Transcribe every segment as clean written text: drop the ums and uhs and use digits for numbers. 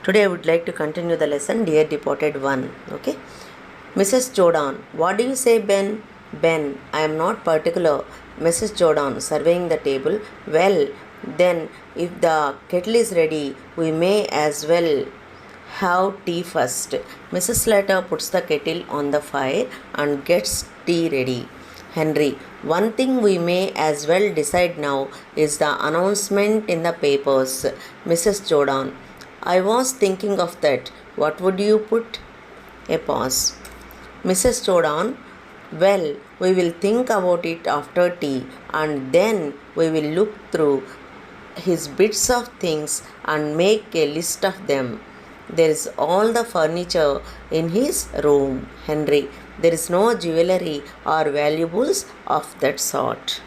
Today I would like to continue the lesson Dear Deported 1. Okay. Mrs. Jordan, what do you say, Ben? Ben, I am not particular. Mrs. Jordan, surveying the table. Well, then, if the kettle is ready, we may as well have tea first. Mrs. Slater puts the kettle on the fire and gets tea ready. Henry, one thing we may as well decide now is the announcement in the papers. Mrs. Jordan, I was thinking of that. What would you put? A pause. Mrs. Jordan, well, we will think about it after tea and then we will look through his bits of things and make a list of them. There is all the furniture in his room. Henry, there is no jewelry or valuables of that sort.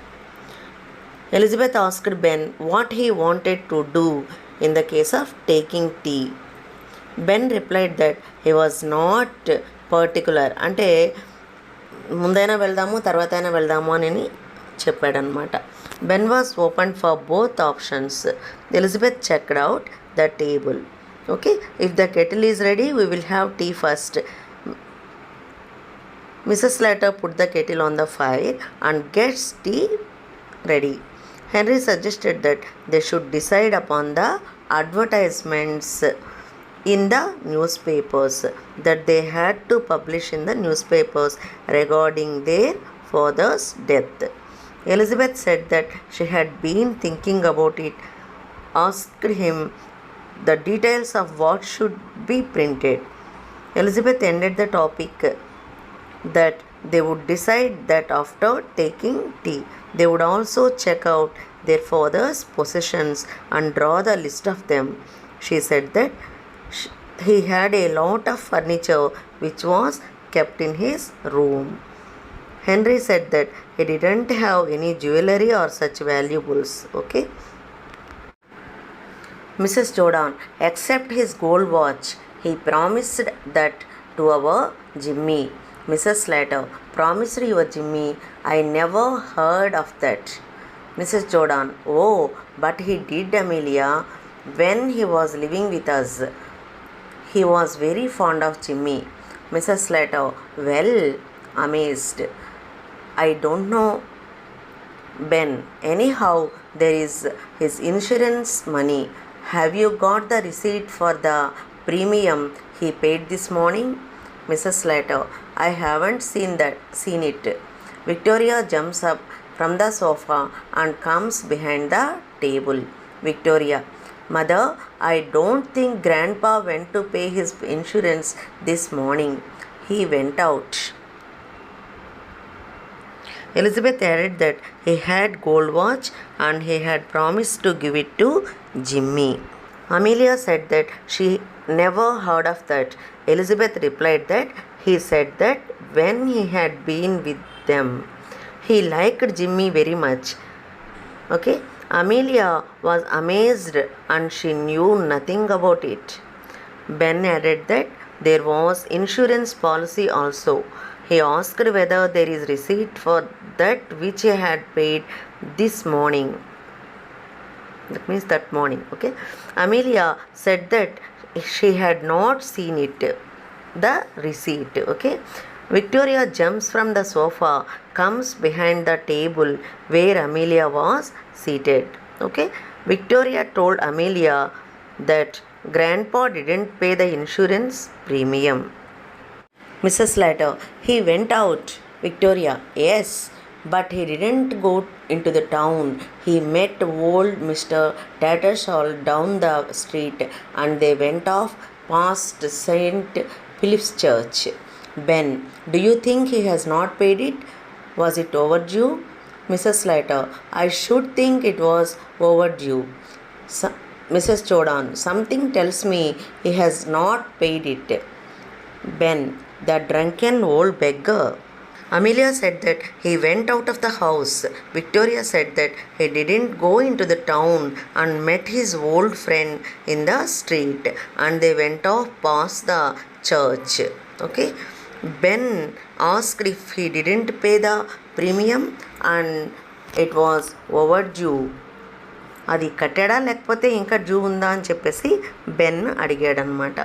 Elizabeth asked Ben what he wanted to do in the case of taking tea. Ben replied that he was not particular. అంటే ముందైనా వెళ్దాము తర్వాత అయినా వెళ్దాము అని చెప్పాడనమాట. Ben was open for both options. Elizabeth checked out the table. Okay, if the kettle is ready, we will have tea first. Mrs. Slater put the kettle on the fire and gets tea ready. Henry suggested that they should decide upon the advertisements in the newspapers that they had to publish in the newspapers regarding their father's death. Elizabeth said that she had been thinking about it, asked him the details of what should be printed. Elizabeth ended the topic that they would decide that after taking tea, they would also check out their father's possessions and draw the list of them. She said that he had a lot of furniture which was kept in his room. Henry said that he didn't have any jewelry or such valuables. Okay. Mrs. Jordan, except his gold watch, he promised that to our Jimmy. Mrs. Slater, promised your Jimmy? I never heard of that. Mrs. Jordan, oh, but he did, Amelia, when he was living with us. He was very fond of Jimmy. Mrs. Slater, well, amazed. I don't know, Ben. Anyhow, there is his insurance money. Have you got the receipt for the premium he paid this morning? Mrs. Slater, I haven't seen it. Victoria jumps up from the sofa and comes behind the table. Victoria, Mother, I don't think Grandpa went to pay his insurance this morning. He went out. Elizabeth added that he had gold watch and he had promised to give it to Jimmy. Amelia said that she never heard of that. Elizabeth replied that he said that when he had been with them, he liked Jimmy very much. Okay, Amelia was amazed and she knew nothing about it. Ben added that there was insurance policy also. He asked whether there is receipt for that which he had paid this morning. That means that morning. Okay, Amelia said that she had not seen it, the receipt. Okay, Victoria jumps from the sofa, comes behind the table where Amelia was seated. Okay, Victoria told Amelia that Grandpa didn't pay the insurance premium. Mrs. Slater, he went out. Victoria, yes, but he didn't go into the town. He met old Mr. Tattersall down the street and they went off past St. Philip's Church. Ben, do you think he has not paid it? Was it overdue? Mrs. Slater, I should think it was overdue. Mrs. Jordan, something tells me he has not paid it. Ben, the drunken old beggar. Amelia said that he went out of the house. Victoria said that he didn't go into the town and met his old friend in the street and they went off past the church. Okay, Ben asked if he didn't pay the premium and it was overdue. అది కట్టాడా లేకపోతే ఇంకా due ఉందా అని చెప్పేసి Ben అడిగాడనమాట.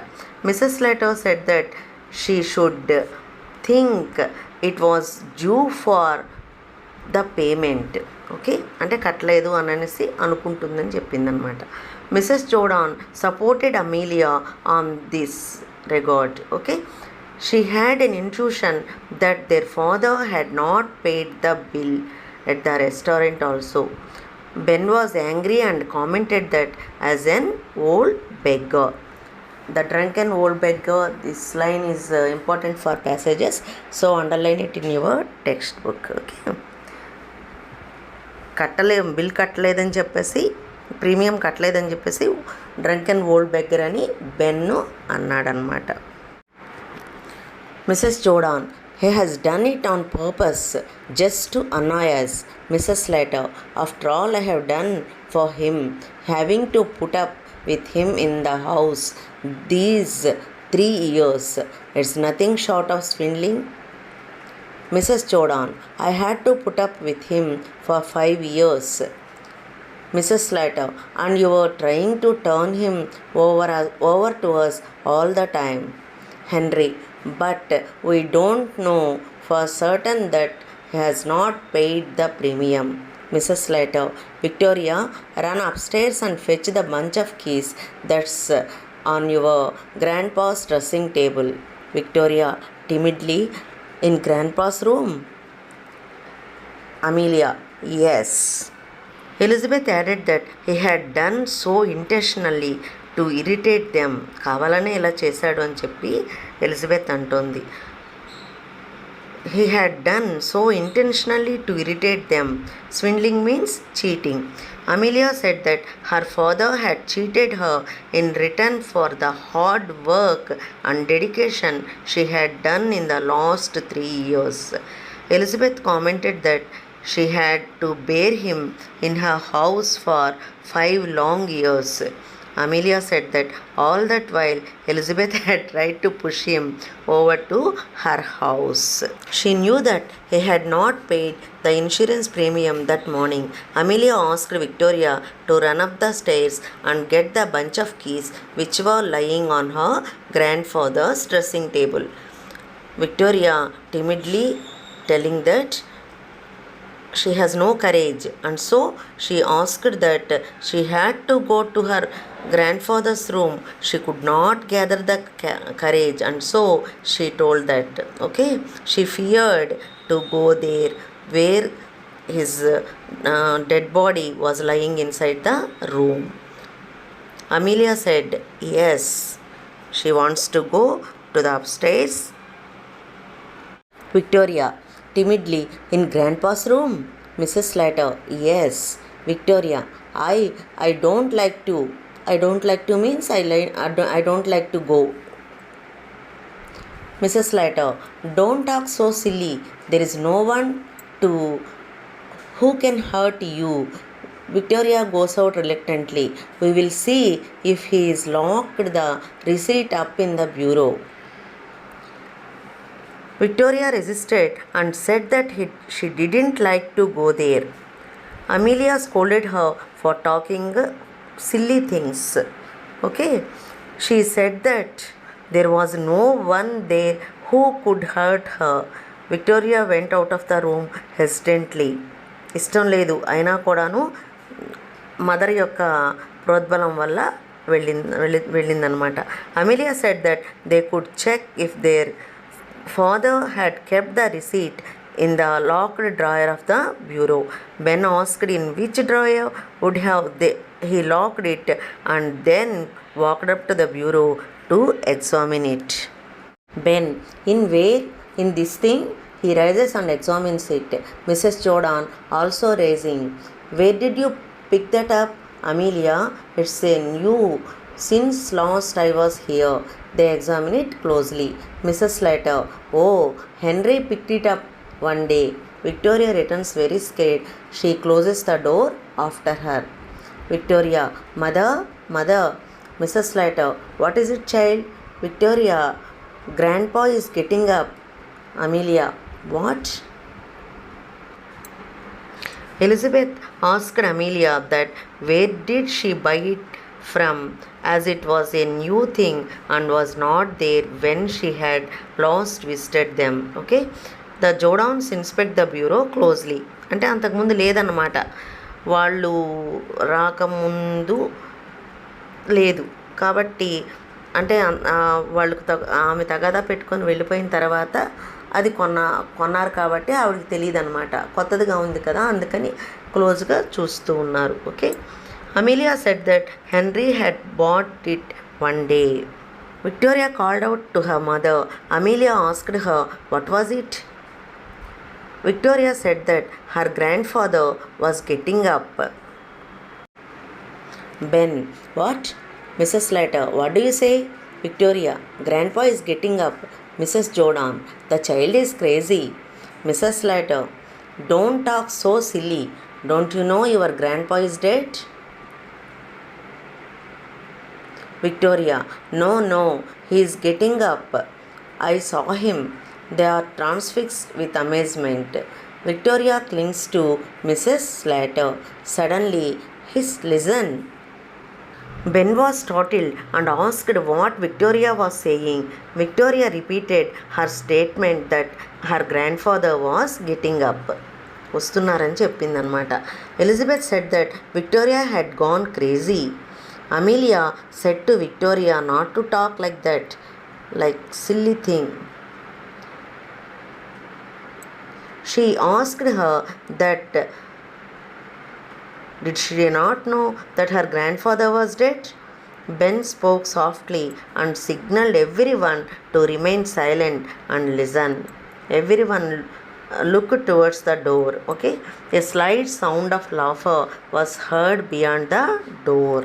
Mrs Slater said that she should think it was due for the payment. Okay, అంటే కట్టలేదు అనేసి అనుకుంటుందని చెప్పిందనమాట. Mrs Jordan supported Amelia on this regard. Okay, she had an intuition that their father had not paid the bill at the restaurant also. Ben was angry and commented that as an old beggar. The drunken old beggar, this line is important for passages, so underline it in your textbook. Okay, bill కట్టలేదని చెప్పేసి, premium కట్టలేదని చెప్పేసి drunken old beggar అని బెన్ను అన్నాడనమాట. Mrs Jordan, he has done it on purpose just to annoy us, Mrs. Slater. After all I have done for him, having to put up with him in the house these 3 years, it's nothing short of swindling. Mrs. Jordan, I had to put up with him for 5 years. Mrs. Slater, and you were trying to turn him over to us all the time. Henry, but we don't know for certain that he has not paid the premium. Mrs. Slater, Victoria, run upstairs and fetch the bunch of keys that's on your grandpa's dressing table. Victoria, timidly, in grandpa's room? Amelia, yes. Elizabeth added that he had done so intentionally to irritate them. కావాలనే ఇలా చేశాడు అని చెప్పి Elizabeth అంటోంది. He had done so intentionally to irritate them. Swindling means cheating. Amelia said that her father had cheated her in return for the hard work and dedication she had done in the last 3 years. Elizabeth commented that she had to bear him in her house for 5 long years. Amelia said that all that while Elizabeth had tried to push him over to her house. She knew that he had not paid the insurance premium that morning. Amelia asked Victoria to run up the stairs and get the bunch of keys which were lying on her grandfather's dressing table. Victoria timidly telling that she has no courage, and so she asked that she had to go to her grandfather's room. She could not gather the courage, and so she told that. Okay, she feared to go there where his dead body was lying inside the room. Amelia said yes, she wants to go to the upstairs. Victoria, timidly, in grandpa's room? Mrs. Slater, yes. Victoria, I don't like to. I don't like to means I don't like to go. Mrs. Slater, don't talk so silly. There is no one who can hurt you. Victoria goes out reluctantly. We will see if he is locked the receipt up in the bureau. Victoria resisted and said that she didn't like to go there. Amelia scolded her for talking silly things. Okay, she said that there was no one there who could hurt her. Victoria went out of the room hesitantly. ఇష్టం లేదు అయినా కూడాను mother యొక్క ప్రోద్బలం వల్ల వెళ్ళిందనమాట. Amelia said that they could check if their father had kept the receipt in the locked drawer of the bureau. Ben asked in which drawer would have he locked it, and then walked up to the bureau to examine it. Ben, in where? In this thing? He rises and examines it. Mrs. Jordan also raising. Where did you pick that up? Amelia, it's a new. Since last I was here. They examine it closely. Mrs. Slater, oh, Henry picked it up one day. Victoria returns very scared. She closes the door after her. Victoria, mother. Mrs. Slater, what is it, child? Victoria, grandpa is getting up. Amelia, what? Elizabeth asked Amelia that where did she buy it from, as it was a new thing and was not there when she had last visited them. Okay, the Jordans inspect the bureau closely. అంటే అంతకుముందు లేదన్నమాట, వాళ్ళు రాకముందు లేదు కాబట్టి, అంటే వాళ్ళకు ఆమె తగాదా పెట్టుకొని వెళ్ళిపోయిన తర్వాత అది కొన్నారు కాబట్టి ఆవిడకి తెలియదు అనమాట, కొత్తదిగా ఉంది కదా అందుకని క్లోజ్గా చూస్తూ ఉన్నారు. Okay, Amelia said that henry had bought it one day. Victoria called out to her mother. Amelia asked her, what was it? Victoria said that her grandfather was getting up. Ben, what? Mrs. Slater, what do you say? Victoria, Grandpa is getting up. Mrs. Jordan, the child is crazy. Mrs. Slater, don't talk so silly. Don't you know your grandpa is dead? Victoria, no, he is getting up. I saw him. They are transfixed with amazement. Victoria clings to Mrs. Slater. Suddenly, listen. Ben was startled and asked what Victoria was saying. Victoria repeated her statement that her grandfather was getting up. వస్తున్నారని చెప్పిందనమాట. Elizabeth said that Victoria had gone crazy. Amelia said to Victoria not to talk like that, like silly thing. She asked her that did she not know that her grandfather was dead? Ben spoke softly and signaled everyone to remain silent and listen. Everyone looked towards the door. Okay, a slight sound of laughter was heard beyond the door.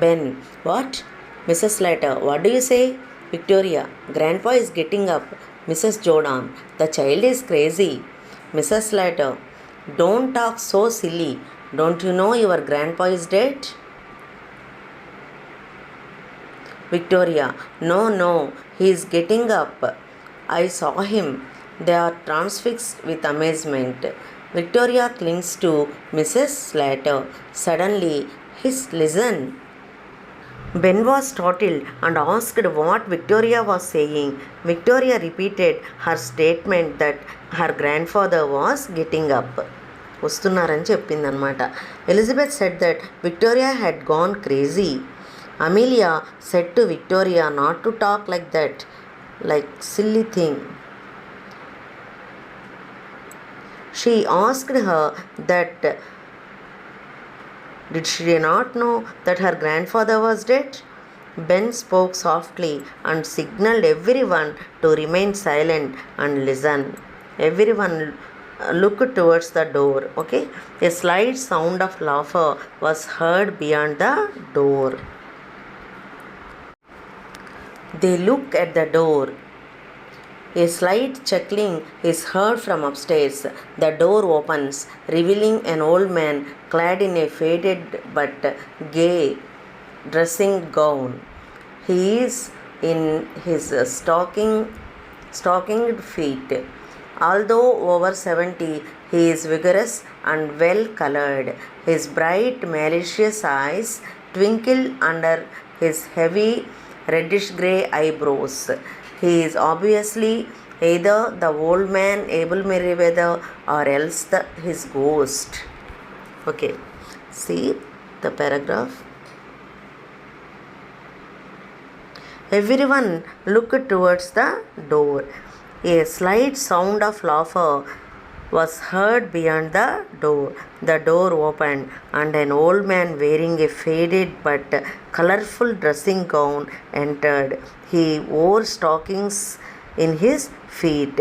Ben, what? Mrs. Slater, what do you say? Victoria, Grandpa is getting up. Mrs. Jordan, the child is crazy. Mrs. Slater, don't talk so silly. Don't you know your grandpa is dead? Victoria, no, he is getting up. I saw him. They are transfixed with amazement. Victoria clings to Mrs. Slater. Suddenly, listen. Ben was startled and asked what Victoria was saying. Victoria repeated her statement that her grandfather was getting up. వస్తున్నారని చెప్పిందనమాట. Elizabeth said that Victoria had gone crazy. Amelia said to Victoria not to talk like that, like silly thing. She asked her that did she not know that her grandfather was dead? Ben spoke softly and signaled everyone to remain silent and listen. Everyone looked towards the door. Okay, a slight sound of laughter was heard beyond the door. They look at the door. A slight chuckling is heard from upstairs. The door opens, revealing an old man clad in a faded but gay dressing gown. He is in his stockinged feet. Although over 70, he is vigorous and well colored. His bright, malicious eyes twinkle under his heavy reddish grey eyebrows. He is obviously either the old man Abel Merriweather or else his ghost. Okay, see the paragraph. Everyone looked towards the door. A slight sound of laughter was heard beyond the door. The door opened and an old man wearing a faded but colorful dressing gown entered. He wore stockings in his feet.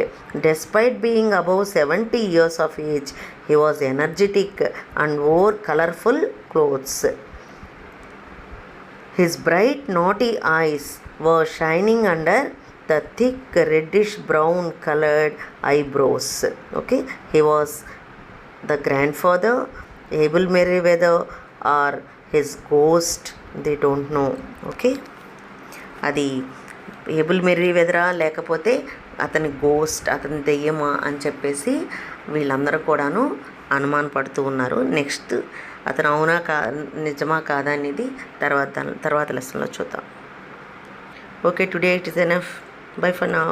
Despite being above 70 years of age, he was energetic and wore colorful clothes. His bright, naughty eyes were shining under the thick reddish brown colored eyebrows. Okay, he was the grandfather, Abel Merriweather, or his ghost, they don't know. Okay, అది able మెర్రీవెదరా లేకపోతే అతని ghost, అతని దెయ్యమా అని చెప్పేసి వీళ్ళందరూ కూడాను అనుమానపడుతూ ఉన్నారు. Next అతను అవునా నిజమా కాదా అనేది తర్వాత లెసన్లో చూద్దాం. Okay, today it is enough. By for now.